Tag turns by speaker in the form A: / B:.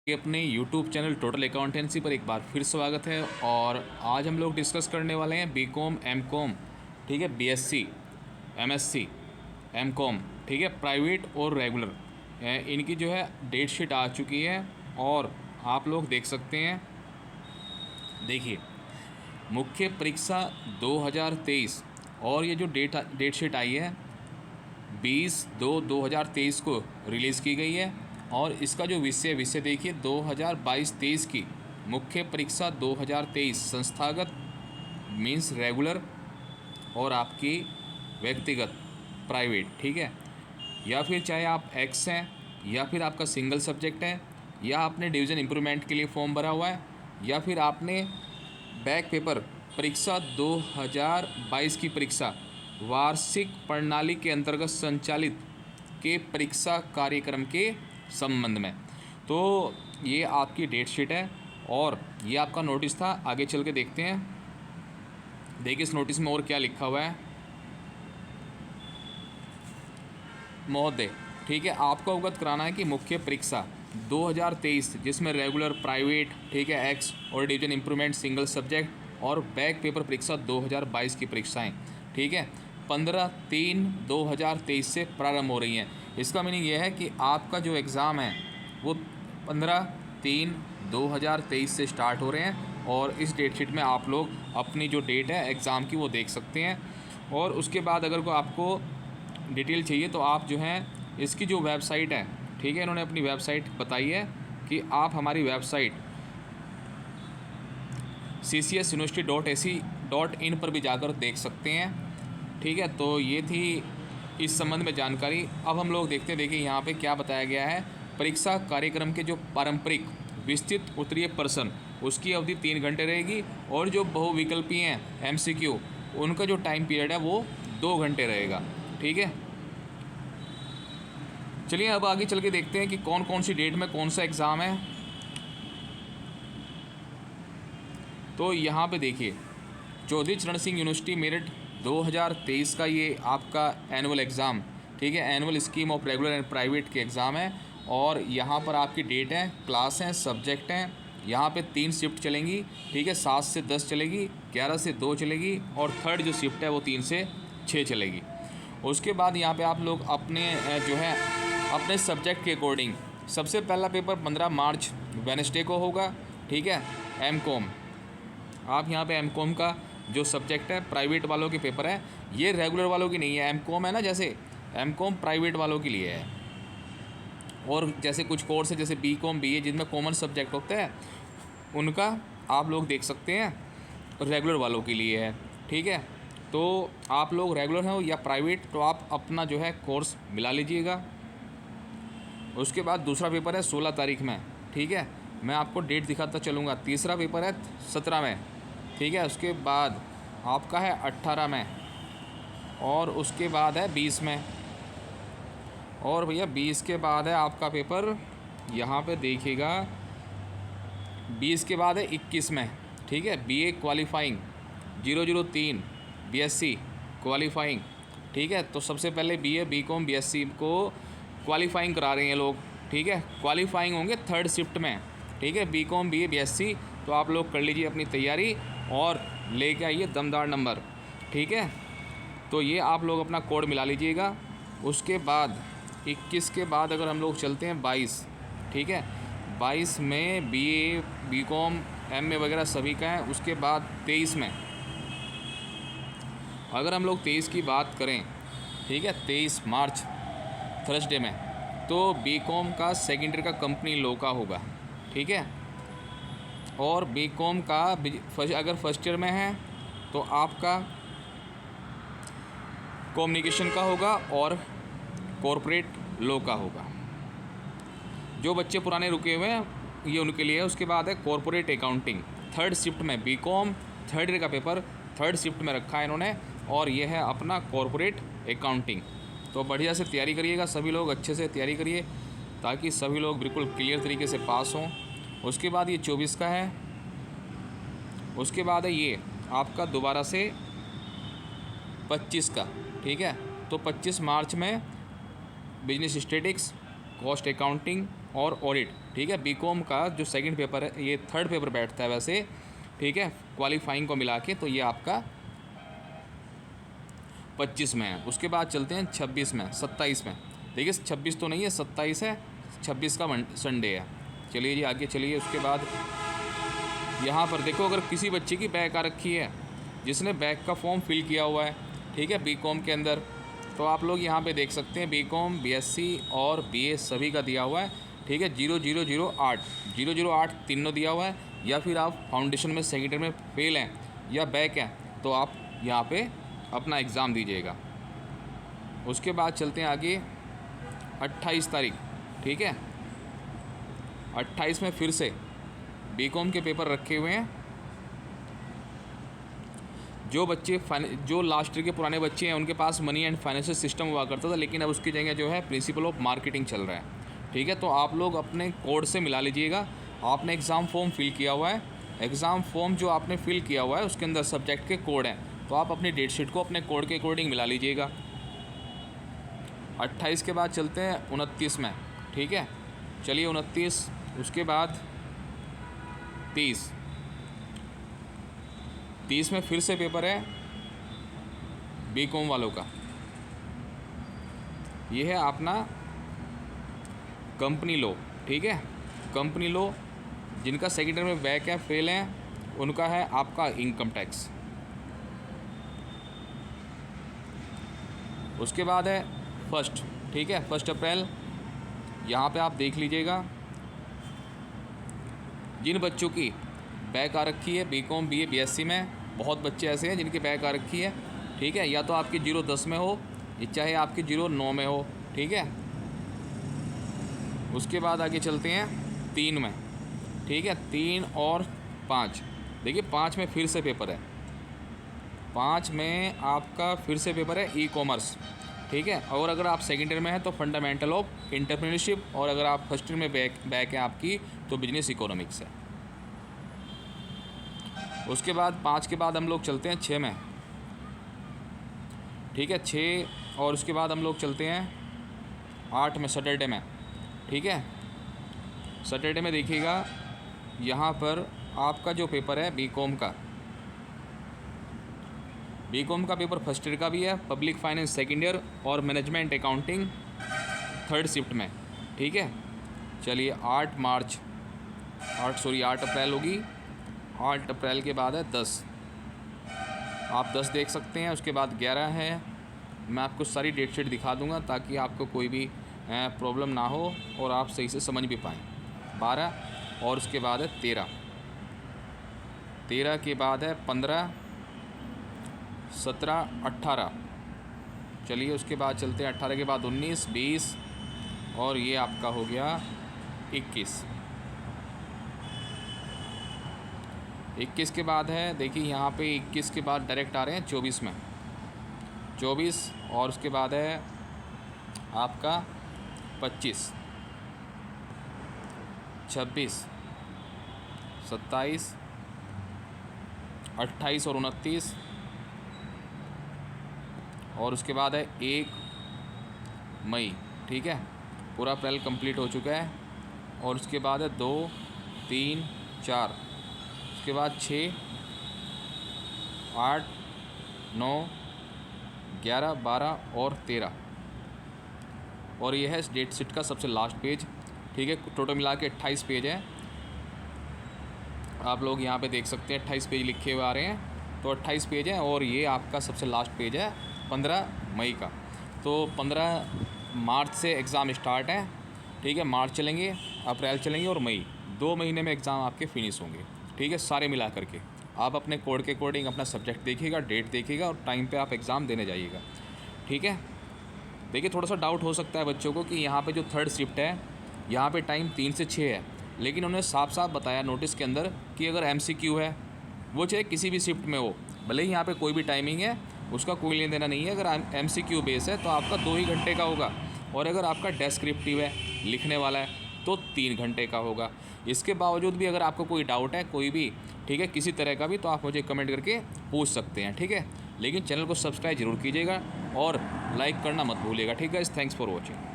A: कि अपने YouTube channel total accountancy पर एक बार फिर स्वागत है। और आज हम लोग डिस्कस करने वाले हैं बीकॉम, एमकॉम, ठीक है, बीएससी, एमएससी, एमकॉम, ठीक है, प्राइवेट और रेगुलर, इनकी जो है डेट शीट आ चुकी है और आप लोग देख सकते हैं। देखिए, मुख्य परीक्षा 2023 और ये जो डेट शीट आई है 20/2/2023 को रिलीज़ की गई है। और इसका जो विषय देखिए 2022-23 की मुख्य परीक्षा 2023 संस्थागत मीन्स रेगुलर और आपकी व्यक्तिगत प्राइवेट, ठीक है, या फिर चाहे आप एक्स हैं या फिर आपका सिंगल सब्जेक्ट है या आपने डिवीज़न इम्प्रूवमेंट के लिए फॉर्म भरा हुआ है या फिर आपने बैक पेपर परीक्षा 2022 की परीक्षा वार्षिक प्रणाली के अंतर्गत संचालित के परीक्षा कार्यक्रम के संबंध में। तो ये आपकी डेट शीट है और ये आपका नोटिस था। आगे चल के देखते हैं। देखिए इस नोटिस में और क्या लिखा हुआ है। महोदय, ठीक है, आपको अवगत कराना है कि मुख्य परीक्षा 2023 जिसमें रेगुलर, प्राइवेट, ठीक है, एक्स और डिवीजन इम्प्रूवमेंट सिंगल सब्जेक्ट और बैक पेपर परीक्षा 2022 की परीक्षाएं, ठीक है, 15/3/2023 से प्रारंभ हो रही हैं। इसका मीनिंग यह है कि आपका जो एग्ज़ाम है वो 15/3/2023 से स्टार्ट हो रहे हैं और इस डेट शीट में आप लोग अपनी जो डेट है एग्ज़ाम की वो देख सकते हैं। और उसके बाद अगर को आपको डिटेल चाहिए तो आप जो है इसकी जो वेबसाइट है, ठीक है, इन्होंने अपनी वेबसाइट बताई है कि आप हमारी वेबसाइट ccsuniversity.ac.in पर भी जाकर देख सकते हैं, ठीक है। तो ये थी इस संबंध में जानकारी। अब हम लोग देखते हैं। देखिए यहाँ पे क्या बताया गया है। परीक्षा कार्यक्रम के जो पारंपरिक विस्तृत उत्तरीय प्रश्न उसकी अवधि 3 घंटे रहेगी और जो बहुविकल्पीय हैं MCQ उनका जो टाइम पीरियड है वो 2 घंटे रहेगा, ठीक है। चलिए अब आगे चल के देखते हैं कि कौन कौन सी डेट में कौन सा एग्ज़ाम है। तो यहाँ पे देखिए चौधरी चरण सिंह यूनिवर्सिटी मेरिट 2023 का ये आपका एनुअल एग्ज़ाम, ठीक है, annual scheme of regular and private के एग्ज़ाम है। और यहाँ पर आपकी डेट है, क्लास हैं, सब्जेक्ट हैं। यहाँ पे 3 शिफ्ट चलेंगी, ठीक है, 7 से 10 चलेगी, 11 से 2 चलेगी और थर्ड जो शिफ्ट है वो 3 से 6 चलेगी। उसके बाद यहाँ पे आप लोग अपने जो है अपने सब्जेक्ट के अकॉर्डिंग सबसे पहला पेपर 15 मार्च वेडनेसडे को होगा, ठीक है। एमकॉम, आप यहाँ पे एमकॉम का जो सब्जेक्ट है प्राइवेट वालों के पेपर है, ये रेगुलर वालों की नहीं है। एमकॉम है ना, जैसे एमकॉम प्राइवेट वालों के लिए है। और जैसे कुछ कोर्स है जैसे बीकॉम, बीए जिनमें कॉमन सब्जेक्ट होते हैं उनका आप लोग देख सकते हैं रेगुलर वालों के लिए है, ठीक है। तो आप लोग रेगुलर हैं या प्राइवेट तो आप अपना जो है कोर्स मिला लीजिएगा। उसके बाद दूसरा पेपर है 16 तारीख में, ठीक है, मैं आपको डेट दिखाता चलूँगा। तीसरा पेपर है 17 में, ठीक है। उसके बाद आपका है 18 में और उसके बाद है 20 में। और भैया 20 के बाद है आपका पेपर, यहाँ पे देखिएगा 20 के बाद है 21 में, ठीक है, बीए क्वालिफाइंग 003 बीएससी क्वालिफाइंग, ठीक है। तो सबसे पहले बीए, बीकॉम, बीएससी को क्वालिफाइंग करा रहे हैं लोग, ठीक है। क्वालिफाइंग होंगे थर्ड शिफ्ट में, ठीक है, बीकॉम, बीए, बीएससी। तो आप लोग कर लीजिए अपनी तैयारी और लेके आइए दमदार नंबर, ठीक है। तो ये आप लोग अपना कोड मिला लीजिएगा। उसके बाद 21 के बाद अगर हम लोग चलते हैं 22, ठीक है, 22 में बीए, बीकॉम, एमए वगैरह सभी का है। उसके बाद 23 में अगर हम लोग 23 की बात करें, ठीक है, 23 मार्च थर्सडे में, तो बीकॉम का सेकेंडरी का कंपनी लॉ का होगा, ठीक है। और बीकॉम का अगर फर्स्ट ईयर में है तो आपका कम्युनिकेशन का होगा और कॉरपोरेट लॉ का होगा। जो बच्चे पुराने रुके हुए हैं ये उनके लिए है। उसके बाद है कॉरपोरेट अकाउंटिंग थर्ड शिफ्ट में, बीकॉम थर्ड ईयर का पेपर थर्ड शिफ्ट में रखा है इन्होंने और ये है अपना कॉरपोरेट अकाउंटिंग। तो बढ़िया से तैयारी करिएगा, सभी लोग अच्छे से तैयारी करिए ताकि सभी लोग बिल्कुल क्लियर तरीके से पास हों। उसके बाद ये 24 का है। उसके बाद है ये आपका दोबारा से 25 का, ठीक है। तो 25 मार्च में बिजनेस स्टैटिस्टिक्स, कॉस्ट अकाउंटिंग और ऑडिट ठीक है। बीकॉम का जो सेकंड पेपर है, ये थर्ड पेपर बैठता है वैसे, ठीक है, क्वालिफाइंग को मिला के, तो ये आपका 25 में है। उसके बाद चलते हैं 26 में, 27 में। देखिए 26 तो नहीं है, 27 है, 26 का संडे है। चलिए जी आगे चलिए। उसके बाद यहाँ पर देखो, अगर किसी बच्चे की बैक आ रखी है, जिसने बैक का फॉर्म फिल किया हुआ है, ठीक है, बीकॉम के अंदर, तो आप लोग यहाँ पे देख सकते हैं बीकॉम, बीएससी और बीए सभी का दिया हुआ है, ठीक है। 0008 तीनों दिया हुआ है। या फिर आप फाउंडेशन में सेकेंडरी में फेल हैं या बैक हैं, तो आप यहाँ पे अपना एग्ज़ाम दीजिएगा। उसके बाद चलते हैं आगे 28 तारीख, ठीक है। 28 में फिर से बीकॉम के पेपर रखे हुए हैं। जो बच्चे जो लास्ट ईयर के पुराने बच्चे हैं, उनके पास मनी एंड फाइनेंशियल सिस्टम हुआ करता था, लेकिन अब उसकी जगह जो है प्रिंसिपल ऑफ मार्केटिंग चल रहा है, ठीक है। तो आप लोग अपने कोड से मिला लीजिएगा। आपने एग्ज़ाम फॉर्म फिल किया हुआ है, एग्ज़ाम फॉर्म जो आपने फिल किया हुआ है उसके अंदर सब्जेक्ट के कोड हैं, तो आप अपनी डेट शीट को अपने कोड के अकॉर्डिंग मिला लीजिएगा। 28 के बाद चलते हैं 29 में, ठीक है। चलिए 29, उसके बाद 30 में फिर से पेपर है बीकॉम वालों का। ये है अपना कंपनी लॉ, ठीक है। कंपनी लॉ, जिनका सेकेंडरी में बैक है, फेल हैं, उनका है आपका इनकम टैक्स। उसके बाद है फर्स्ट, ठीक है, 1 अप्रैल। यहाँ पे आप देख लीजिएगा, जिन बच्चों की बैक आ रखी है बीकॉम, बीए, बीएससी में, बहुत बच्चे ऐसे हैं जिनकी बैक आ रखी है, ठीक है। या तो आपकी 0-10 में हो, चाहे आपकी 0-9 में हो, ठीक है। उसके बाद आगे चलते हैं 3 में, ठीक है। 3 और 5, देखिए 5 में फिर से पेपर है। 5 में आपका फिर से पेपर है ई कॉमर्स, ठीक है। और अगर आप सेकेंड ईयर में हैं तो फंडामेंटल ऑफ एंटरप्रेन्योरशिप, और अगर आप फर्स्ट ईयर में बैक है आपकी तो बिजनेस इकोनॉमिक्स है। उसके बाद 5 के बाद हम लोग चलते हैं 6 में, ठीक है, 6। और उसके बाद हम लोग चलते हैं 8 में, सैटरडे में, ठीक है। सैटरडे में देखिएगा, यहाँ पर आपका जो पेपर है बीकॉम का पेपर फर्स्ट ईयर का भी है, पब्लिक फाइनेंस सेकेंड ईयर और मैनेजमेंट अकाउंटिंग थर्ड शिफ्ट में, ठीक है। चलिए 8 अप्रैल होगी। 8 अप्रैल के बाद है 10, आप 10 देख सकते हैं। उसके बाद 11 है, मैं आपको सारी डेट शीट दिखा दूंगा ताकि आपको कोई भी प्रॉब्लम ना हो और आप सही से समझ भी पाएँ। 12, और उसके बाद है 13 के बाद है 15, 17, 18। चलिए उसके बाद चलते हैं 18 के बाद 19, 20, और ये आपका हो गया 21। 21 के बाद है, देखिए यहाँ पे 21 के बाद डायरेक्ट आ रहे हैं 24 में, 24। और उसके बाद है आपका 25, 26, 27, 28 और 29। और उसके बाद है 1 मई, ठीक है। पूरा अप्रैल कंप्लीट हो चुका है। और उसके बाद है 2, 3, 4, उसके बाद 6, 8, 9, 11, 12 और 13। और ये है इस डेट शीट का सबसे लास्ट पेज, ठीक है। टोटल मिला के 28 पेज है। आप लोग यहाँ पे देख सकते हैं 28 पेज लिखे हुए आ रहे हैं, तो 28 पेज है। और ये आपका सबसे लास्ट पेज है 15 मई का। तो 15 मार्च से एग्ज़ाम स्टार्ट है, ठीक है। मार्च चलेंगे, अप्रैल चलेंगे और मई, 2 महीने में एग्ज़ाम आपके फिनिश होंगे, ठीक है, सारे मिला करके। आप अपने कोड के अकॉर्डिंग अपना सब्जेक्ट देखिएगा, डेट देखिएगा और टाइम पे आप एग्ज़ाम देने जाइएगा, ठीक है। देखिए थोड़ा सा डाउट हो सकता है बच्चों को कि यहाँ पे जो थर्ड शिफ्ट है, यहाँ पे टाइम 3 से 6 है, लेकिन उन्होंने साफ साफ बताया नोटिस के अंदर कि अगर MCQ है, वो चाहे किसी भी शिफ्ट में हो, भले ही यहाँ पे कोई भी टाइमिंग है, उसका कोई लेन देना नहीं है। अगर MCQ बेस है तो आपका 2 ही घंटे का होगा, और अगर आपका डेस्क्रिप्टिव है, लिखने वाला है, तो 3 घंटे का होगा। इसके बावजूद भी अगर आपको कोई डाउट है, कोई भी, ठीक है, किसी तरह का भी, तो आप मुझे कमेंट करके पूछ सकते हैं, ठीक है। लेकिन चैनल को सब्सक्राइब जरूर कीजिएगा और लाइक करना मत भूलिएगा, ठीक है। Thanks for watching.